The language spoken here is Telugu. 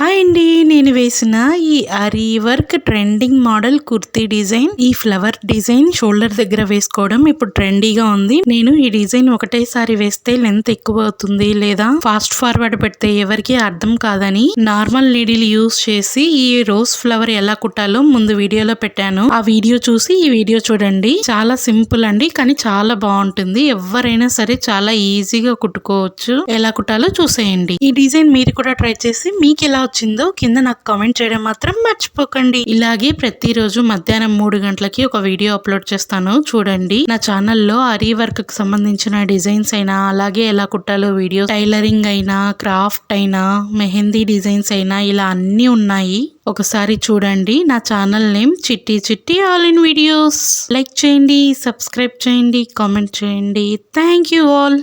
హాయ్ అండి, నేను వేసిన ఈ ary work trending model kurti design, ఈ ఫ్లవర్ డిజైన్ షోల్డర్ దగ్గర వేసుకోవడం ఇప్పుడు ట్రెండీగా ఉంది. నేను ఈ డిజైన్ ఒకటేసారి వేస్తే లెంత్ ఎక్కువ అవుతుంది లేదా ఫాస్ట్ ఫార్వర్డ్ పెడితే ఎవరికి అర్థం కాదని నార్మల్ నీడిల్ యూస్ చేసి ఈ రోజ్ ఫ్లవర్ ఎలా కుట్టాలో ముందు వీడియోలో పెట్టాను. ఆ వీడియో చూసి ఈ వీడియో చూడండి. చాలా సింపుల్ అండి, కానీ చాలా బాగుంటుంది. ఎవరైనా సరే చాలా ఈజీగా కుట్టుకోవచ్చు. ఎలా కుట్టాలో చూసేయండి. ఈ డిజైన్ మీరు కూడా ట్రై చేసి మీకు ఎలా వచ్చిందో కింద నాకు కామెంట్ చేయడం మాత్రం మర్చిపోకండి. ఇలాగే ప్రతిరోజు మధ్యాహ్నం 3 గంటలకి ఒక వీడియో అప్లోడ్ చేస్తాను, చూడండి. నా ఛానల్లో ఆరీ వర్క్ కి సంబంధించిన డిజైన్స్ అయినా, అలాగే ఎలా కుట్టాలో వీడియో, టైలరింగ్ అయినా, క్రాఫ్ట్ అయినా, మెహందీ డిజైన్స్ అయినా ఇలా అన్ని ఉన్నాయి. ఒకసారి చూడండి. నా ఛానల్ నేమ్ చిట్టి చిట్టి ఆల్ ఇన్ వీడియోస్. లైక్ చేయండి, సబ్స్క్రైబ్ చేయండి, కామెంట్ చేయండి. Thank you all.